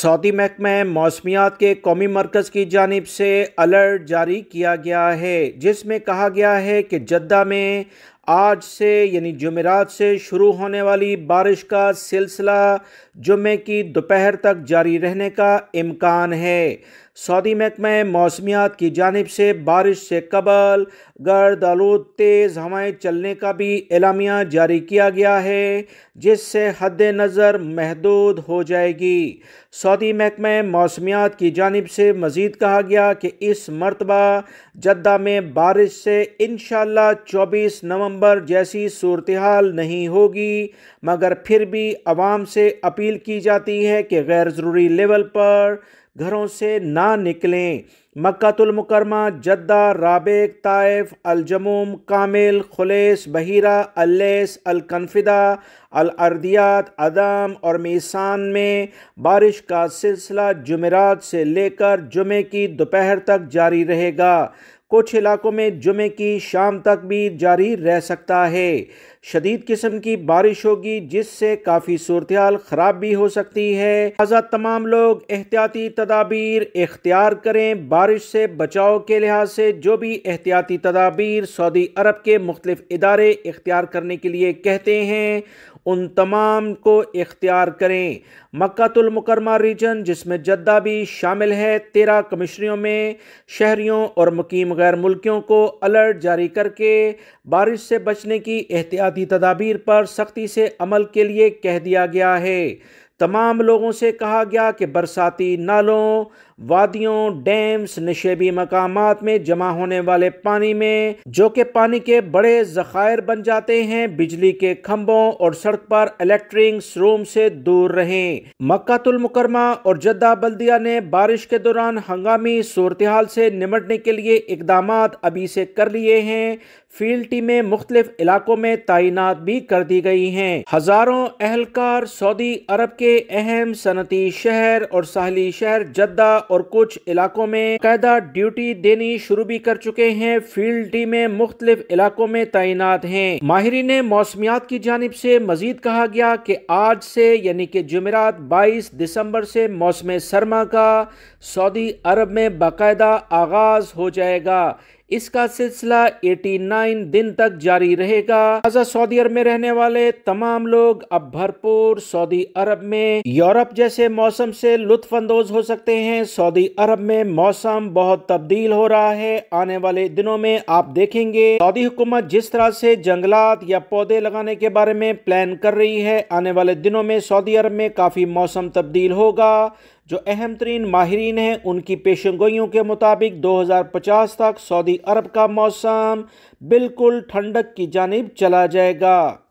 Saudi महकमा मौसमियात के कौमी मरकज़ की जानिब से अलर्ट जारी किया गया है, जिसमें कहा गया है कि जद्दा में आज से यानी जुमेरात से शुरू होने वाली बारिश का सिलसिला जुम्मे की दोपहर तक जारी रहने का इम्कान है। सऊदी महकमा मौसमियात की जानिब से बारिश से कबल गर्द आलूद तेज़ हवाएं चलने का भी एलामिया जारी किया गया है, जिससे हद नज़र महदूद हो जाएगी। सऊदी महकमा मौसमियात की जानिब से मज़ीद कहा गया कि इस मरतबा जद्दा में बारिश से इंशाअल्लाह 24 नवंबर जैसी सूरत हाल नहीं होगी, मगर फिर भी अवाम से अपील की जाती है कि गैर ज़रूरी लेवल पर घरों से ना निकलें। मक्कातुल मुकरमा, जद्दा, राबिग, ताइफ, अल-जमूम, कामिल, खुलेस, बहीरा, अल्लेस, अल-कनफिदा, अल-अर्दियात, अदम और मीसान में बारिश का सिलसिला जुमेरात से लेकर जुमे की दोपहर तक जारी रहेगा। कुछ इलाकों में जुमे की शाम तक भी जारी रह सकता है। शदीद किस्म की बारिश होगी, जिससे काफ़ी सूरत-ए-हाल ख़राब भी हो सकती है। लिहाज़ा तमाम लोग एहतियाती तदाबीर इख्तियार करें। बारिश से बचाव के लिहाज से जो भी एहतियाती तदाबीर सऊदी अरब के मुख्तलिफ इदारे इख्तियार करने के लिए कहते हैं, उन तमाम को इख्तियार करें। मक्कातुल मुकरमा रीजन, जिसमें जद्दा भी शामिल है, 13 कमिश्नरियों में शहरियों और मुकीम गैर मुल्कियों को अलर्ट जारी करके बारिश से बचने की एहतियाती तदाबीर पर सख्ती से अमल के लिए कह दिया गया है। तमाम लोगों से कहा गया कि बरसाती नालों, वादियों, डैम्स, निशेबी मकामात में जमा होने वाले पानी में, जो कि पानी के बड़े ज़खायर बन जाते हैं, बिजली के खंभों और सड़क पर इलेक्ट्रिक रूम से दूर रहें। मक्कातुल मुकरमा और जद्दा बल्दिया ने बारिश के दौरान हंगामी सूरत-ए-हाल से निमटने के लिए इक़दामात अभी से कर लिए हैं। फील्ड टीमें मुख्तलिफ इलाकों में तैनात भी कर दी गई हैं। हज़ारों अहलकार सऊदी अरब के अहम सनती शहर और साहली शहर जद्दा और कुछ इलाकों में कायदा ड्यूटी देनी शुरू भी कर चुके हैं। फील्ड टीमें मुख्तलिफ इलाकों में तैनात हैं। माहिरीन मौसमियात की जानिब से मजीद कहा गया कि आज से यानी कि जुमेरात 22 दिसंबर से मौसम सरमा का सऊदी अरब में बाकायदा आगाज हो जाएगा। इसका सिलसिला 89 दिन तक जारी रहेगा। लिहाजा सऊदी अरब में रहने वाले तमाम लोग अब भरपूर सऊदी अरब में यूरोप जैसे मौसम से लुत्फ अंदोज हो सकते हैं। सऊदी अरब में मौसम बहुत तब्दील हो रहा है। आने वाले दिनों में आप देखेंगे सऊदी हुकूमत जिस तरह से जंगलात या पौधे लगाने के बारे में प्लान कर रही है, आने वाले दिनों में सऊदी अरब में काफ़ी मौसम तब्दील होगा। जो अहम तरीन माहिरीन हैं, उनकी पेशेंगोइयों के मुताबिक 2050 तक सऊदी अरब का मौसम बिल्कुल ठंडक की जानिब चला जाएगा।